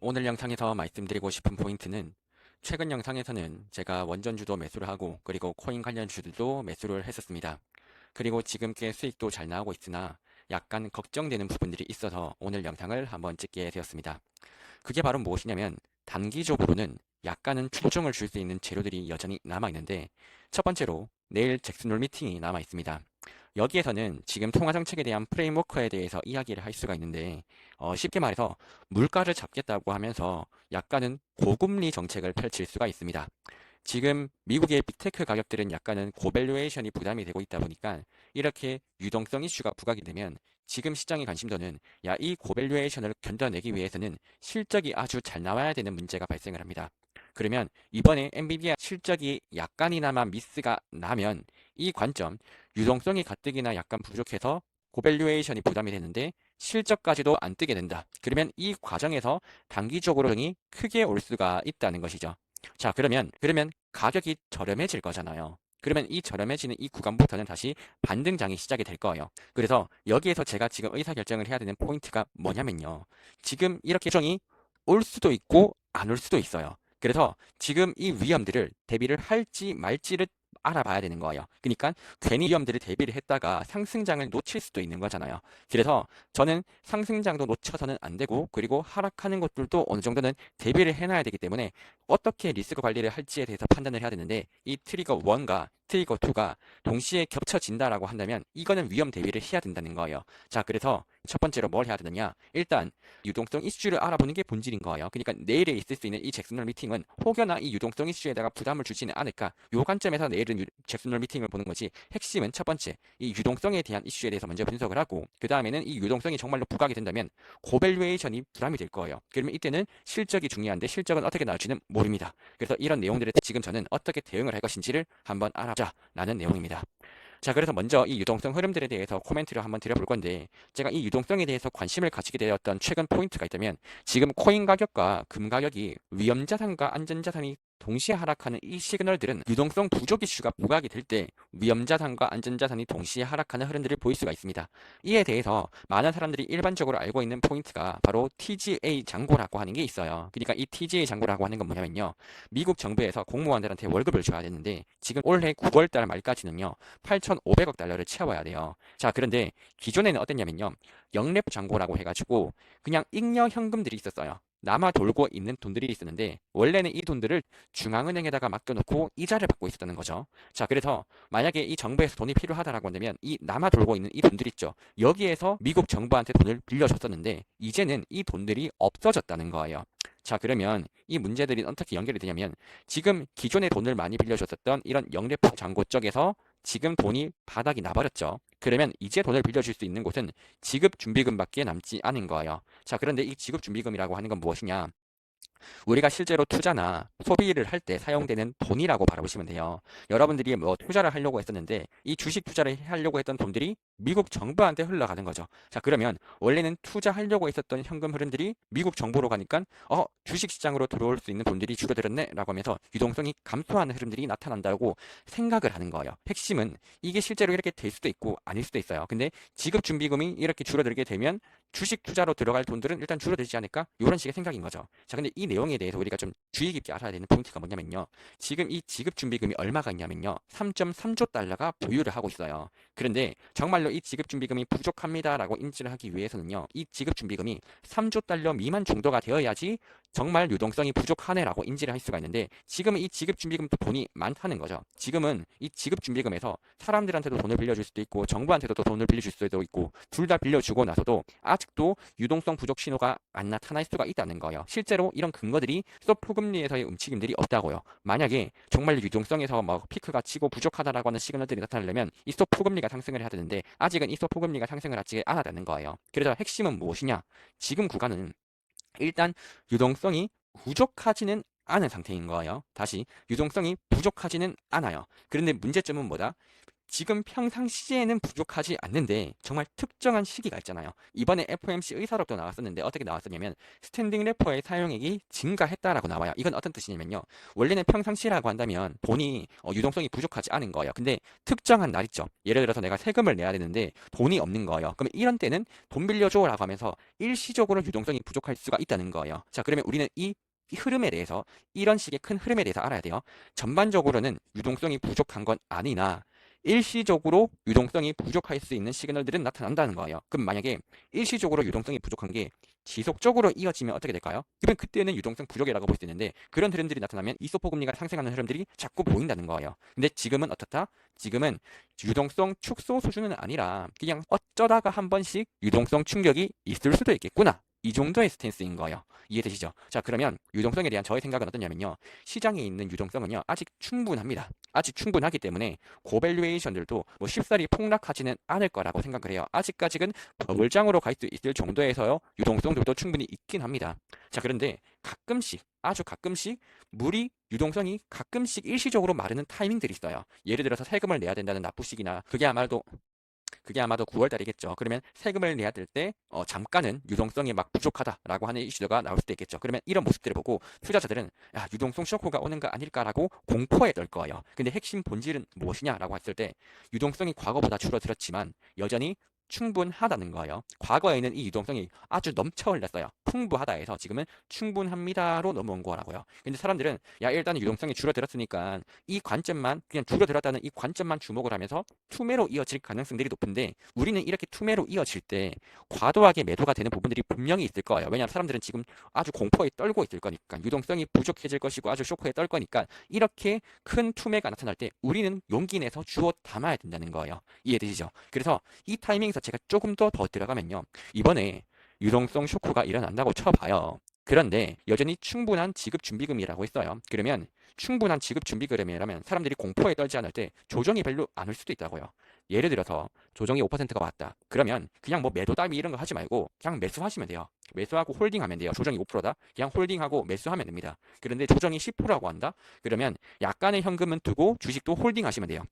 오늘 영상에서 말씀드리고 싶은 포인트는 최근 영상에서는 제가 원전주도 매수를 하고 그리고 코인 관련 주들도 매수를 했었습니다. 그리고 지금 꽤 수익도 잘 나오고 있으나 약간 걱정되는 부분들이 있어서 오늘 영상을 한번 찍게 되었습니다. 그게 바로 무엇이냐면 단기적으로는 약간은 추정을 줄 수 있는 재료들이 여전히 남아있는데 첫 번째로 내일 잭슨홀 미팅이 남아있습니다. 여기에서는 지금 통화정책에 대한 프레임워크에 대해서 이야기를 할 수가 있는데 쉽게 말해서 물가를 잡겠다고 하면서 약간은 고금리 정책을 펼칠 수가 있습니다. 지금 미국의 빅테크 가격들은 약간은 고밸류에이션이 부담이 되고 있다 보니까 이렇게 유동성 이슈가 부각이 되면 지금 시장의 관심도는 이 고밸류에이션을 견뎌내기 위해서는 실적이 아주 잘 나와야 되는 문제가 발생을 합니다. 그러면 이번에 엔비디아 실적이 약간이나마 미스가 나면 이 관점, 유동성이 가뜩이나 약간 부족해서 고밸류에이션이 부담이 되는데 실적까지도 안 뜨게 된다. 그러면 이 과정에서 단기적으로 이 크게 올 수가 있다는 것이죠. 자, 그러면 가격이 저렴해질 거잖아요. 그러면 이 저렴해지는 이 구간부터는 다시 반등장이 시작이 될 거예요. 그래서 여기에서 제가 지금 의사결정을 해야 되는 포인트가 뭐냐면요. 지금 이렇게 조정이 올 수도 있고 안 올 수도 있어요. 그래서 지금 이 위험들을 대비를 할지 말지를 알아봐야 되는 거예요. 그러니까 괜히 위험들을 대비를 했다가 상승장을 놓칠 수도 있는 거잖아요. 그래서 저는 상승장도 놓쳐서는 안 되고 그리고 하락하는 것들도 어느 정도는 대비를 해놔야 되기 때문에 어떻게 리스크 관리를 할지에 대해서 판단을 해야 되는데 이 트리거 1과 트리거 2가 동시에 겹쳐진다라고 한다면 이거는 위험 대비를 해야 된다는 거예요. 자, 그래서 첫 번째로 뭘 해야 되느냐? 일단 유동성 이슈를 알아보는 게 본질인 거예요. 그러니까 내일에 있을 수 있는 이 잭슨홀 미팅은 혹여나 이 유동성 이슈에다가 부담을 주지는 않을까? 요 관점에서 내일은 잭슨홀 미팅을 보는 거지. 핵심은 첫 번째, 이 유동성에 대한 이슈에 대해서 먼저 분석을 하고 그 다음에는 이 유동성이 정말로 부각이 된다면 고밸류에이션이 부담이 될 거예요. 그러면 이때는 실적이 중요한데 실적은 어떻게 나올지는 모릅니다. 그래서 이런 내용들을 지금 저는 어떻게 대응을 할 것인지를 한번 알아보자라는 내용입니다. 자, 그래서 먼저 이 유동성 흐름들에 대해서 코멘트를 한번 드려볼 건데 제가 이 유동성에 대해서 관심을 가지게 되었던 최근 포인트가 있다면 지금 코인 가격과 금 가격이 위험자산과 안전자산이 동시에 하락하는 이 시그널들은 유동성 부족 이슈가 부각이 될 때 위험자산과 안전자산이 동시에 하락하는 흐름들을 보일 수가 있습니다. 이에 대해서 많은 사람들이 일반적으로 알고 있는 포인트가 바로 TGA 잔고라고 하는 게 있어요. 그러니까 이 TGA 잔고라고 하는 건 뭐냐면요. 미국 정부에서 공무원들한테 월급을 줘야 되는데 지금 올해 9월달 말까지는요. 8,500억 달러를 채워야 돼요. 자, 그런데 기존에는 어땠냐면요. 영랩 잔고라고 해가지고 그냥 잉여 현금들이 있었어요. 남아 돌고 있는 돈들이 있었는데 원래는 이 돈들을 중앙은행에다가 맡겨놓고 이자를 받고 있었다는 거죠. 자, 그래서 만약에 이 정부에서 돈이 필요하다라고 한다면 이 남아 돌고 있는 이 돈들 있죠. 여기에서 미국 정부한테 돈을 빌려줬었는데 이제는 이 돈들이 없어졌다는 거예요. 자, 그러면 이 문제들이 어떻게 연결이 되냐면 지금 기존에 돈을 많이 빌려줬었던 이런 영래포 잔고 쪽에서 지금 돈이 바닥이 나버렸죠. 그러면 이제 돈을 빌려줄 수 있는 곳은 지급준비금밖에 남지 않은 거예요. 자, 그런데 이 지급준비금이라고 하는 건 무엇이냐? 우리가 실제로 투자나 소비를 할 때 사용되는 돈이라고 바라보시면 돼요. 여러분들이 뭐 투자를 하려고 했었는데 이 주식 투자를 하려고 했던 돈들이 미국 정부한테 흘러가는 거죠. 자, 그러면 원래는 투자하려고 했었던 현금 흐름들이 미국 정부로 가니까 주식 시장으로 들어올 수 있는 돈들이 줄어들었네 라고 하면서 유동성이 감소하는 흐름들이 나타난다고 생각을 하는 거예요. 핵심은 이게 실제로 이렇게 될 수도 있고 아닐 수도 있어요. 근데 지급준비금이 이렇게 줄어들게 되면 주식 투자로 들어갈 돈들은 일단 줄어들지 않을까? 이런 식의 생각인 거죠. 자, 근데 이 내용에 대해서 우리가 좀 주의 깊게 알아야 되는 포인트가 뭐냐면요. 지금 이 지급준비금이 얼마가 있냐면요. 3.3조 달러가 보유를 하고 있어요. 그런데 정말로 이 지급준비금이 부족합니다라고 인지를 하기 위해서는요. 이 지급준비금이 3조 달러 미만 정도가 되어야지 정말 유동성이 부족하네라고 인지를 할 수가 있는데 지금은 이 지급준비금도 돈이 많다는 거죠. 지금은 이 지급준비금에서 사람들한테도 돈을 빌려줄 수도 있고 정부한테도 또 돈을 빌려줄 수도 있고 둘 다 빌려주고 나서도 아직도 유동성 부족 신호가 안 나타날 수가 있다는 거예요. 실제로 이런 근거들이 소프금리에서의 움직임들이 없다고요. 만약에 정말 유동성에서 막 피크가 치고 부족하다라고 하는 시그널들이 나타나려면 이 소프금리가 상승을 해야 되는데 아직은 이 소프금리가 상승을 하지 않았다는 거예요. 그래서 핵심은 무엇이냐? 지금 구간은 일단 유동성이 부족하지는 않은 상태인 거예요. 다시 유동성이 부족하지는 않아요. 그런데 문제점은 뭐다? 지금 평상시에는 부족하지 않는데 정말 특정한 시기가 있잖아요. 이번에 FOMC 의사록도 나왔었는데 어떻게 나왔었냐면 스탠딩 래퍼의 사용액이 증가했다라고 나와요. 이건 어떤 뜻이냐면요. 원래는 평상시라고 한다면 돈이 유동성이 부족하지 않은 거예요. 근데 특정한 날 있죠. 예를 들어서 내가 세금을 내야 되는데 돈이 없는 거예요. 그러면 이런 때는 돈 빌려줘라고 하면서 일시적으로 유동성이 부족할 수가 있다는 거예요. 자, 그러면 우리는 이 흐름에 대해서 이런 식의 큰 흐름에 대해서 알아야 돼요. 전반적으로는 유동성이 부족한 건 아니나 일시적으로 유동성이 부족할 수 있는 시그널들은 나타난다는 거예요. 그럼 만약에 일시적으로 유동성이 부족한 게 지속적으로 이어지면 어떻게 될까요? 그러면 그때는 유동성 부족이라고 볼 수 있는데 그런 흐름들이 나타나면 이소포 금리가 상승하는 흐름들이 자꾸 보인다는 거예요. 근데 지금은 어떻다? 지금은 유동성 축소 수준은 아니라 그냥 어쩌다가 한 번씩 유동성 충격이 있을 수도 있겠구나. 이 정도의 스탠스인 거예요. 이해되시죠? 자, 그러면 유동성에 대한 저의 생각은 어떠냐면요. 시장에 있는 유동성은요, 아직 충분합니다. 아직 충분하기 때문에 고밸류에이션들도 뭐 쉽사리 폭락하지는 않을 거라고 생각을 해요. 아직까지는 버블장으로 갈 수 있을 정도에서요, 유동성들도 충분히 있긴 합니다. 자, 그런데 가끔씩, 아주 가끔씩 유동성이 가끔씩 일시적으로 마르는 타이밍들이 있어요. 예를 들어서 세금을 내야 된다는 납부식이나 그게 아마도 9월 달이겠죠. 그러면 세금을 내야 될 때 잠깐은 유동성이 막 부족하다라고 하는 이슈가 나올 수도 있겠죠. 그러면 이런 모습들을 보고 투자자들은 야, 유동성 쇼크가 오는 거 아닐까라고 공포에 떨 거예요. 근데 핵심 본질은 무엇이냐라고 했을 때 유동성이 과거보다 줄어들었지만 여전히 충분하다는 거예요. 과거에는 이 유동성이 아주 넘쳐 흘렸어요. 풍부하다 해서 지금은 충분합니다로 넘어온 거라고요. 근데 사람들은 야, 일단 유동성이 줄어들었으니까 이 관점만 그냥 줄어들었다는 이 관점만 주목을 하면서 투매로 이어질 가능성들이 높은데 우리는 이렇게 투매로 이어질 때 과도하게 매도가 되는 부분들이 분명히 있을 거예요. 왜냐하면 사람들은 지금 아주 공포에 떨고 있을 거니까 유동성이 부족해질 것이고 아주 쇼크에 떨 거니까 이렇게 큰 투매가 나타날 때 우리는 용기 내서 주워 담아야 된다는 거예요. 이해되시죠? 그래서 이 타이밍에서 제가 조금 더 들어가면요. 이번에 유동성 쇼크가 일어난다고 쳐봐요. 그런데 여전히 충분한 지급준비금이라고 했어요. 그러면 충분한 지급준비금이라면 사람들이 공포에 떨지 않을 때 조정이 별로 안 올 수도 있다고요. 예를 들어서 조정이 5%가 왔다. 그러면 그냥 뭐 매도 따위 이런 거 하지 말고 그냥 매수하시면 돼요. 매수하고 홀딩하면 돼요. 조정이 5%다. 그냥 홀딩하고 매수하면 됩니다. 그런데 조정이 10%라고 한다? 그러면 약간의 현금은 두고 주식도 홀딩하시면 돼요.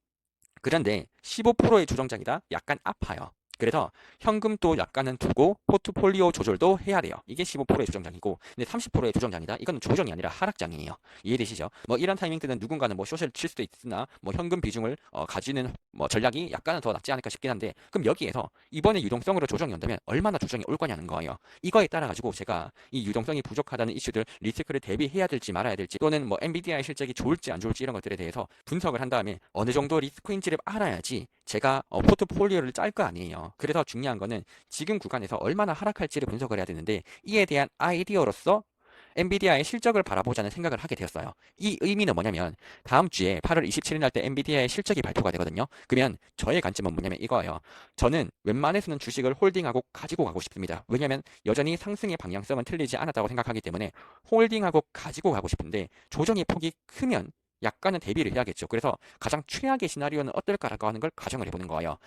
그런데 15%의 조정장이다? 약간 아파요. 그래서 현금도 약간은 두고 포트폴리오 조절도 해야 돼요. 이게 15%의 조정장이고, 근데 30%의 조정장이다? 이건 조정이 아니라 하락장이에요. 이해되시죠? 뭐 이런 타이밍 때는 누군가는 뭐 숏을 칠 수도 있으나 뭐 현금 비중을 가지는 뭐 전략이 약간은 더 낫지 않을까 싶긴 한데, 그럼 여기에서 이번에 유동성으로 조정이 온다면 얼마나 조정이 올 거냐는 거예요. 이거에 따라 가지고 제가 이 유동성이 부족하다는 이슈들 리스크를 대비해야 될지 말아야 될지 또는 뭐 엔비디아의 실적이 좋을지 안 좋을지 이런 것들에 대해서 분석을 한 다음에 어느 정도 리스크인지를 알아야지 제가 포트폴리오를 짤 거 아니에요. 그래서 중요한 거는 지금 구간에서 얼마나 하락할지를 분석을 해야 되는데 이에 대한 아이디어로서 엔비디아의 실적을 바라보자는 생각을 하게 되었어요. 이 의미는 뭐냐면 다음 주에 8월 27일 날 때 엔비디아의 실적이 발표가 되거든요. 그러면 저의 관점은 뭐냐면 이거예요. 저는 웬만해서는 주식을 홀딩하고 가지고 가고 싶습니다. 왜냐하면 여전히 상승의 방향성은 틀리지 않았다고 생각하기 때문에 홀딩하고 가지고 가고 싶은데 조정의 폭이 크면 약간은 대비를 해야겠죠. 그래서 가장 최악의 시나리오는 어떨까라고 하는 걸 가정을 해보는 거예요.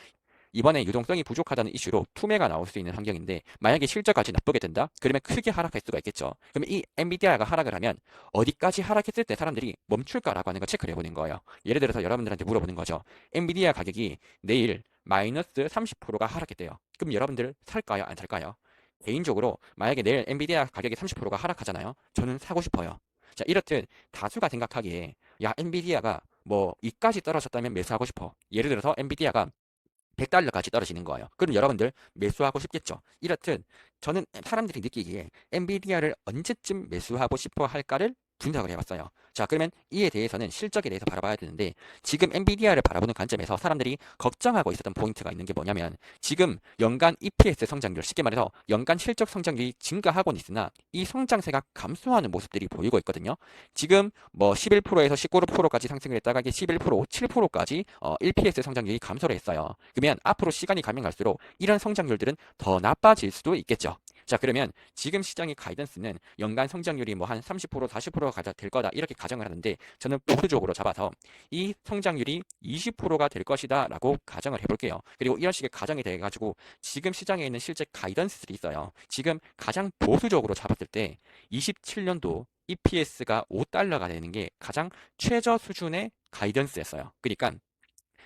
이번에 유동성이 부족하다는 이슈로 투매가 나올 수 있는 환경인데 만약에 실적까지 나쁘게 된다? 그러면 크게 하락할 수가 있겠죠. 그러면 이 엔비디아가 하락을 하면 어디까지 하락했을 때 사람들이 멈출까라고 하는 걸 체크를 해보는 거예요. 예를 들어서 여러분들한테 물어보는 거죠. 엔비디아 가격이 내일 마이너스 30%가 하락했대요. 그럼 여러분들 살까요? 안 살까요? 개인적으로 만약에 내일 엔비디아 가격이 30%가 하락하잖아요. 저는 사고 싶어요. 자, 이렇듯 다수가 생각하기에 야, 엔비디아가 뭐 이까지 떨어졌다면 매수하고 싶어. 예를 들어서 엔비디아가 100달러까지 떨어지는 거예요. 그럼 여러분들 매수하고 싶겠죠. 이렇듯 저는 사람들이 느끼기에 엔비디아를 언제쯤 매수하고 싶어 할까를 분석을 해봤어요. 자, 그러면 이에 대해서는 실적에 대해서 바라봐야 되는데 지금 엔비디아를 바라보는 관점에서 사람들이 걱정하고 있었던 포인트가 있는 게 뭐냐면 지금 연간 EPS 성장률, 쉽게 말해서 연간 실적 성장률이 증가하고는 있으나 이 성장세가 감소하는 모습들이 보이고 있거든요. 지금 뭐 11%에서 19%까지 상승을 했다가 이게 11%, 7%까지 EPS 성장률이 감소를 했어요. 그러면 앞으로 시간이 가면 갈수록 이런 성장률들은 더 나빠질 수도 있겠죠. 자, 그러면 지금 시장의 가이던스는 연간 성장률이 뭐 한 30%, 40%가 될 거다 이렇게 가정을 하는데 저는 보수적으로 잡아서 이 성장률이 20%가 될 것이다 라고 가정을 해볼게요. 그리고 이런 식의 가정이 돼가지고 지금 시장에 있는 실제 가이던스들이 있어요. 지금 가장 보수적으로 잡았을 때 27년도 EPS가 5달러가 되는 게 가장 최저 수준의 가이던스였어요. 그러니까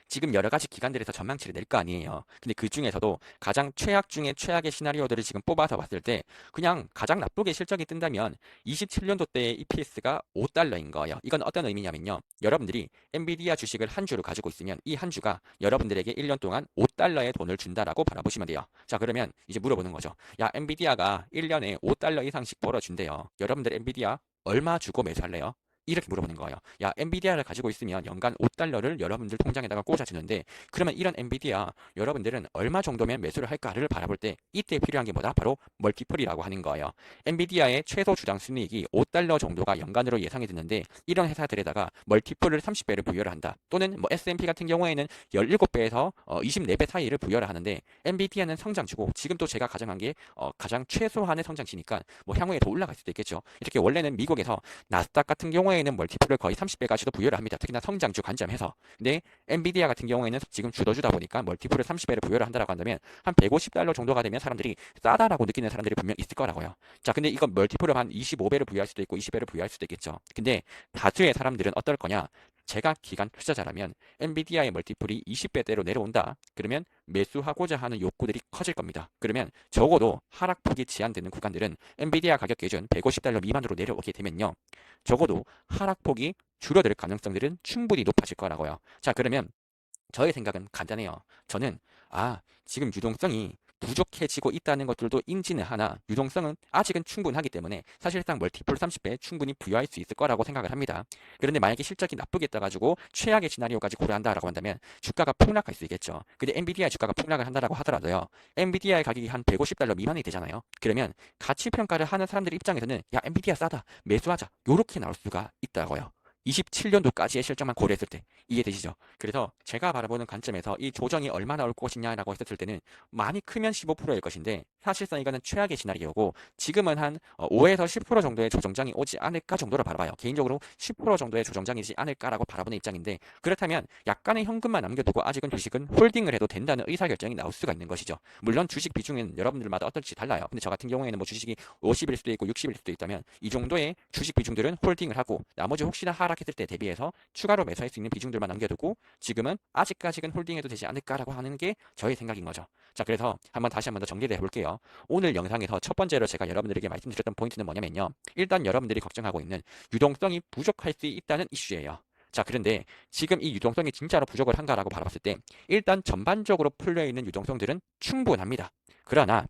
지금 여러 가지 기관들에서 전망치를 낼 거 아니에요. 근데 그 중에서도 가장 최악 중에 최악의 시나리오들을 지금 뽑아서 봤을 때 그냥 가장 나쁘게 실적이 뜬다면 27년도 때의 EPS가 5달러인 거예요. 이건 어떤 의미냐면요. 여러분들이 엔비디아 주식을 한 주를 가지고 있으면 이 한 주가 여러분들에게 1년 동안 5달러의 돈을 준다라고 바라보시면 돼요. 자, 그러면 이제 물어보는 거죠. 야, 엔비디아가 1년에 5달러 이상씩 벌어준대요. 여러분들 엔비디아 얼마 주고 매수할래요? 이렇게 물어보는 거예요. 야, 엔비디아를 가지고 있으면 연간 5달러를 여러분들 통장에다가 꽂아주는데 그러면 이런 엔비디아 여러분들은 얼마 정도면 매수를 할까를 바라볼 때 이때 필요한 게 뭐다? 바로 멀티플이라고 하는 거예요. 엔비디아의 최소 주당 순이익이 5달러 정도가 연간으로 예상이 드는데 이런 회사들에다가 멀티플을 30배를 부여를 한다. 또는 뭐 S&P 같은 경우에는 17배에서 24배 사이를 부여를 하는데 엔비디아는 성장주고 지금 또 제가 가정한 게 가장 최소한의 성장치니까 뭐 향후에 더 올라갈 수도 있겠죠. 이렇게 원래는 미국에서 나스닥 같은 경우에는 멀티플을 거의 30배까지도 부여를 합니다. 특히나 성장주 관점에서. 근데 엔비디아 같은 경우에는 지금 주도주다 보니까 멀티플을 30배를 부여를 한다라고 한다면 한 150달러 정도가 되면 사람들이 싸다라고 느끼는 사람들이 분명 있을 거라고요. 자, 근데 이건 멀티플을 한 25배를 부여할 수도 있고 20배를 부여할 수도 있겠죠. 근데 다수의 사람들은 어떨 거냐? 제가 기관 투자자라면 엔비디아의 멀티플이 20배대로 내려온다. 그러면 매수하고자 하는 욕구들이 커질 겁니다. 그러면 적어도 하락폭이 제한되는 구간들은 엔비디아 가격 기준 150달러 미만으로 내려오게 되면요. 적어도 하락폭이 줄어들 가능성들은 충분히 높아질 거라고요. 자, 그러면 저의 생각은 간단해요. 저는 지금 유동성이 부족해지고 있다는 것들도 인지는 하나 유동성은 아직은 충분하기 때문에 사실상 멀티플 30배 충분히 부여할 수 있을 거라고 생각을 합니다. 그런데 만약에 실적이 나쁘게 떠가지고 최악의 시나리오까지 고려한다라고 한다면 주가가 폭락할 수 있겠죠. 근데 엔비디아 주가가 폭락을 한다라고 하더라도요. 엔비디아의 가격이 한 150달러 미만이 되잖아요. 그러면 가치 평가를 하는 사람들 입장에서는 야, 엔비디아 싸다. 매수하자. 요렇게 나올 수가 있다고요. 27년도까지의 실적만 고려했을 때 이해되시죠? 그래서 제가 바라보는 관점에서 이 조정이 얼마나 올 것이냐라고 했을 때는 많이 크면 15%일 것인데 사실상 이거는 최악의 시나리오고 지금은 한 5에서 10% 정도의 조정장이 오지 않을까 정도로 바라봐요. 개인적으로 10% 정도의 조정장이지 않을까라고 바라보는 입장인데 그렇다면 약간의 현금만 남겨두고 아직은 주식은 홀딩을 해도 된다는 의사결정이 나올 수가 있는 것이죠. 물론 주식 비중은 여러분들마다 어떨지 달라요. 근데 저 같은 경우에는 뭐 주식이 50일 수도 있고 60일 수도 있다면 이 정도의 주식 비중들은 홀딩을 하고 나머지 혹시나 하락했을 때 대비해서 추가로 매수할 수 있는 비중들만 남겨두고 지금은 아직까지는 홀딩해도 되지 않을까라고 하는 게 저의 생각인 거죠. 자, 그래서 다시 한번 더 정리를 해볼게요. 오늘 영상에서 첫 번째로 제가 여러분들에게 말씀드렸던 포인트는 뭐냐면요. 일단 여러분들이 걱정하고 있는 유동성이 부족할 수 있다는 이슈예요. 자, 그런데 지금 이 유동성이 진짜로 부족을 한가라고 바라봤을 때 일단 전반적으로 풀려있는 유동성들은 충분합니다. 그러나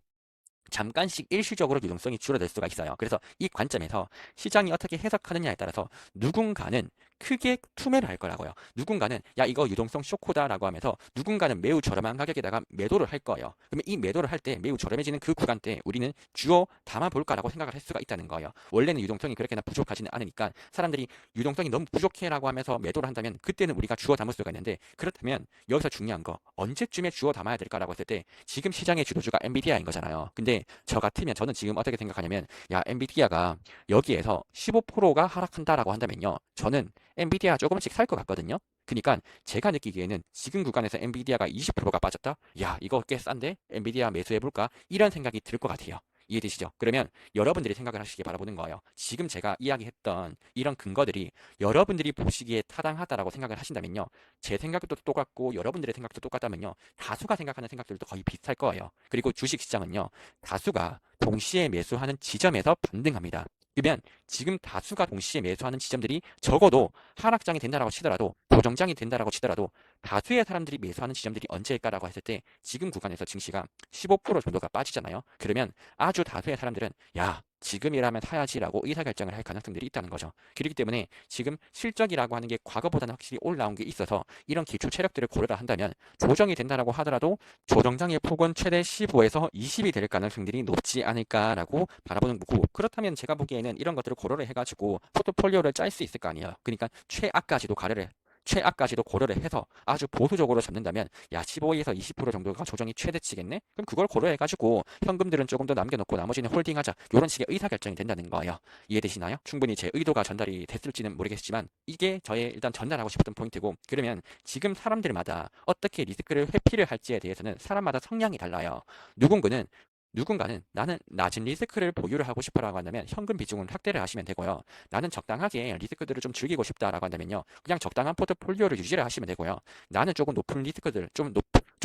잠깐씩 일시적으로 유동성이 줄어들 수가 있어요. 그래서 이 관점에서 시장이 어떻게 해석하느냐에 따라서 누군가는 크게 투매를 할 거라고요. 누군가는 야, 이거 유동성 쇼크다라고 하면서 누군가는 매우 저렴한 가격에다가 매도를 할 거예요. 그러면 이 매도를 할 때 매우 저렴해지는 그 구간 때 우리는 주어 담아 볼까라고 생각을 할 수가 있다는 거예요. 원래는 유동성이 그렇게나 부족하지는 않으니까 사람들이 유동성이 너무 부족해라고 하면서 매도를 한다면 그때는 우리가 주어 담을 수가 있는데 그렇다면 여기서 중요한 거 언제쯤에 주어 담아야 될까라고 했을 때 지금 시장의 주도주가 엔비디아인 거잖아요. 근데 저 같으면 저는 지금 어떻게 생각하냐면 야, 엔비디아가 여기에서 15%가 하락한다라고 한다면요. 저는 엔비디아 조금씩 살 것 같거든요. 그러니까 제가 느끼기에는 지금 구간에서 엔비디아가 20%가 빠졌다? 야, 이거 꽤 싼데? 엔비디아 매수해볼까? 이런 생각이 들 것 같아요. 이해되시죠? 그러면 여러분들이 생각을 하시기 바라보는 거예요. 지금 제가 이야기했던 이런 근거들이 여러분들이 보시기에 타당하다라고 생각을 하신다면요. 제 생각도 똑같고 여러분들의 생각도 똑같다면요. 다수가 생각하는 생각들도 거의 비슷할 거예요. 그리고 주식시장은요. 다수가 동시에 매수하는 지점에서 반등합니다. 그러면 지금 다수가 동시에 매수하는 지점들이 적어도 하락장이 된다라고 치더라도 조정장이 된다라고 치더라도 다수의 사람들이 매수하는 지점들이 언제일까라고 했을 때 지금 구간에서 증시가 15% 정도가 빠지잖아요. 그러면 아주 다수의 사람들은 야, 지금이라면 사야지라고 의사결정을 할 가능성들이 있다는 거죠. 그렇기 때문에 지금 실적이라고 하는 게 과거보다는 확실히 올라온 게 있어서 이런 기초 체력들을 고려를 한다면 조정이 된다라고 하더라도 조정장의 폭은 최대 15에서 20이 될 가능성들이 높지 않을까라고 바라보는 거고 그렇다면 제가 보기에는 이런 것들을 고려를 해가지고 포트폴리오를 짤 수 있을 거 아니에요. 그러니까 최악까지도 고려를 해서 아주 보수적으로 잡는다면 야 15에서 20% 정도가 조정이 최대치겠네? 그럼 그걸 고려해가지고 현금들은 조금 더 남겨놓고 나머지는 홀딩하자 이런 식의 의사결정이 된다는 거예요. 이해되시나요? 충분히 제 의도가 전달이 됐을지는 모르겠지만 이게 저의 일단 전달하고 싶었던 포인트고 그러면 지금 사람들마다 어떻게 리스크를 회피를 할지에 대해서는 사람마다 성향이 달라요. 누군가는 누군가는 나는 낮은 리스크를 보유를 하고 싶어라고 한다면 현금 비중은 확대를 하시면 되고요. 나는 적당하게 리스크들을 좀 즐기고 싶다라고 한다면요. 그냥 적당한 포트폴리오를 유지를 하시면 되고요. 나는 조금 높은 리스크들, 좀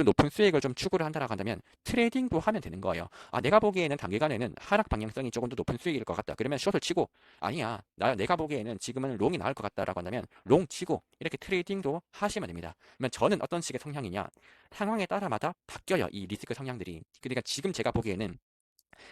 높은 수익을 좀 추구를 한다라고 한다면 트레이딩도 하면 되는 거예요. 아, 내가 보기에는 단기간에는 하락 방향성이 조금 더 높은 수익일 것 같다. 그러면 숏을 치고 아니야. 내가 보기에는 지금은 롱이 나을 것 같다라고 한다면 롱 치고 이렇게 트레이딩도 하시면 됩니다. 그러면 저는 어떤 식의 성향이냐? 상황에 따라마다 바뀌어요. 이 리스크 성향들이. 그러니까 지금 제가 보기에는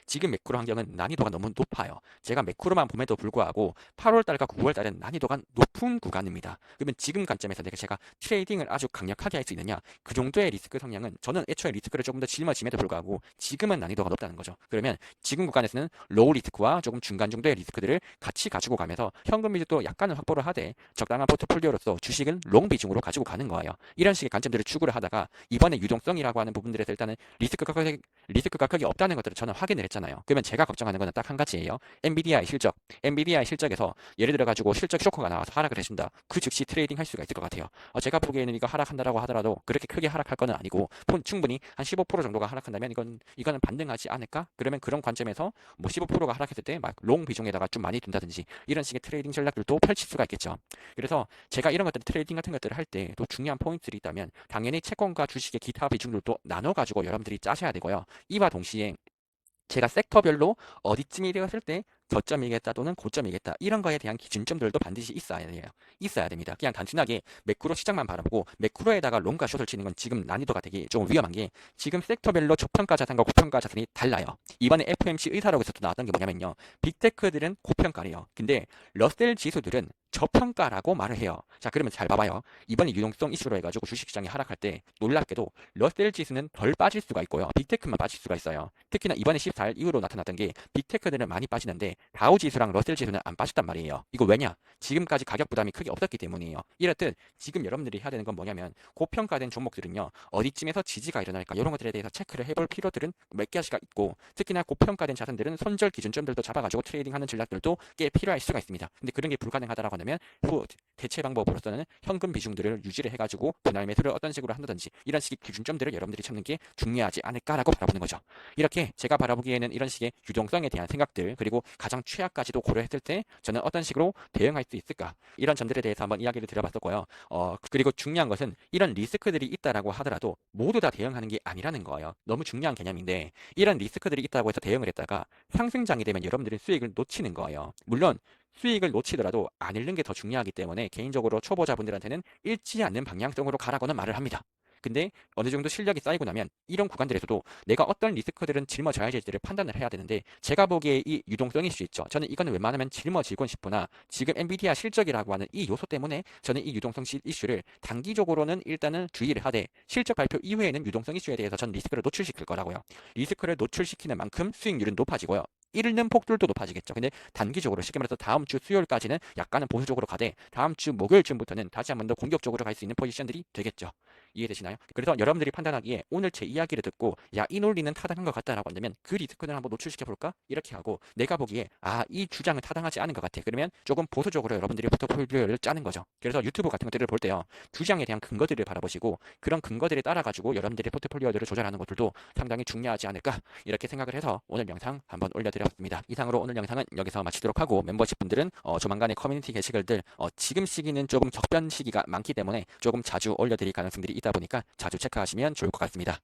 지금 매크로 환경은 난이도가 너무 높아요. 제가 매크로만 봄에도 불구하고 8월달과 9월달은 난이도가 높은 구간입니다. 그러면 지금 관점에서 제가 트레이딩을 아주 강력하게 할 수 있느냐? 그 정도의 리스크 성향은 저는 애초에 리스크를 조금 더 짊어짐에도 불구하고 지금은 난이도가 높다는 거죠. 그러면 지금 구간에서는 로우 리스크와 조금 중간 정도의 리스크들을 같이 가지고 가면서 현금 비중도 약간은 확보를 하되 적당한 포트폴리오로서 주식은 롱 비중으로 가지고 가는 거예요. 이런 식의 관점들을 추구를 하다가 이번에 유동성이라고 하는 부분들에서 일단은 리스크가 크게 없다는 것들을 저는 확인을 했잖아요. 그러면 제가 걱정하는 것은 딱 한 가지예요. 엔비디아의 실적. 엔비디아의 실적에서 예를 들어 가지고 실적 쇼크가 나와서 하락을 해준다. 그 즉시 트레이딩 할 수가 있을 것 같아요. 제가 보기에는 이거 하락한다라고 하더라도 그렇게 크게 하락할 거는 아니고 충분히 한 15% 정도가 하락한다면 이거는 반등하지 않을까? 그러면 그런 관점에서 뭐 15%가 하락했을 때 막 롱 비중에다가 좀 많이 둔다든지 이런 식의 트레이딩 전략들도 펼칠 수가 있겠죠. 그래서 제가 이런 것들 트레이딩 같은 것들을 할 때 또 중요한 포인트들이 있다면 당연히 채권과 주식의 기타 비중들도 나눠 가지고 여러분들이 짜셔야 되고요. 이와 동시에 제가 섹터별로 어디쯤이 되었을 때 저점이겠다 또는 고점이겠다 이런 거에 대한 기준점들도 반드시 있어야 돼요. 있어야 됩니다. 그냥 단순하게 매크로 시장만 바라보고 매크로에다가 롱과 숏을 치는 건 지금 난이도가 되게 조금 위험한 게 지금 섹터별로 저평가 자산과 고평가 자산이 달라요. 이번에 FOMC 의사록에서도 나왔던 게 뭐냐면요. 빅테크들은 고평가래요. 근데 러셀 지수들은 저평가라고 말을 해요. 자, 그러면 잘 봐봐요. 이번에 유동성 이슈로 해가지고 주식시장이 하락할 때 놀랍게도 러셀 지수는 덜 빠질 수가 있고요. 빅테크만 빠질 수가 있어요. 특히나 이번에 14일 이후로 나타났던 게 빅테크들은 많이 빠지는데 다우 지수랑 러셀 지수는 안 빠졌단 말이에요. 이거 왜냐? 지금까지 가격 부담이 크게 없었기 때문이에요. 이렇듯 지금 여러분들이 해야 되는 건 뭐냐면 고평가된 종목들은요. 어디쯤에서 지지가 일어날까 이런 것들에 대해서 체크를 해볼 필요들은 몇 가지가 있고 특히나 고평가된 자산들은 손절 기준점들도 잡아가지고 트레이딩하는 전략들도 꽤 필요할 수가 있습니다. 근데 그런 게 불가능하다라고 하면 후 대체 방법으로서는 현금 비중들을 유지를 해가지고 분할 매수를 어떤 식으로 한다든지 이런 식의 기준점들을 여러분들이 찾는 게 중요하지 않을까라고 바라보는 거죠. 이렇게 제가 바라보기에는 이런 식의 유동성에 대한 생각들 그리고 가장 최악까지도 고려했을 때 저는 어떤 식으로 대응할 수 있을까 이런 점들에 대해서 한번 이야기를 드려봤었고요. 그리고 중요한 것은 이런 리스크들이 있다라고 하더라도 모두 다 대응하는 게 아니라는 거예요. 너무 중요한 개념인데 이런 리스크들이 있다고 해서 대응을 했다가 상승장이 되면 여러분들은 수익을 놓치는 거예요. 물론 수익을 놓치더라도 안 잃는 게 더 중요하기 때문에 개인적으로 초보자분들한테는 잃지 않는 방향성으로 가라고는 말을 합니다. 근데 어느 정도 실력이 쌓이고 나면 이런 구간들에서도 내가 어떤 리스크들은 짊어져야 될지를 판단을 해야 되는데 제가 보기에 이 유동성일 수 있죠. 저는 이거는 웬만하면 짊어지곤 싶으나 지금 엔비디아 실적이라고 하는 이 요소 때문에 저는 이 유동성 이슈를 단기적으로는 일단은 주의를 하되 실적 발표 이후에는 유동성 이슈에 대해서 전 리스크를 노출시킬 거라고요. 리스크를 노출시키는 만큼 수익률은 높아지고요. 잃는 폭들도 높아지겠죠. 근데 단기적으로 쉽게 말해서 다음 주 수요일까지는 약간은 보수적으로 가되 다음 주 목요일쯤부터는 다시 한 번 더 공격적으로 갈 수 있는 포지션들이 되겠죠. 이해되시나요? 그래서 여러분들이 판단하기에 오늘 제 이야기를 듣고 야, 이 논리는 타당한 것 같다라고 한다면 그 리스크를 한번 노출시켜 볼까? 이렇게 하고 내가 보기에 이 주장은 타당하지 않은 것 같아. 그러면 조금 보수적으로 여러분들이 포트폴리오를 짜는 거죠. 그래서 유튜브 같은 것들을 볼 때요. 주장에 대한 근거들을 바라보시고 그런 근거들에 따라 가지고 여러분들의 포트폴리오들을 조절하는 것들도 상당히 중요하지 않을까? 이렇게 생각을 해서 오늘 영상 한번 올려드렸습니다. 이상으로 오늘 영상은 여기서 마치도록 하고 멤버십 분들은 조만간에 커뮤니티 게시글들 지금 시기는 조금 적변 시기가 많기 때문에 조금 자주 올려드릴 가능성들이 있다 보니까 자주 체크하시면 좋을 것 같습니다.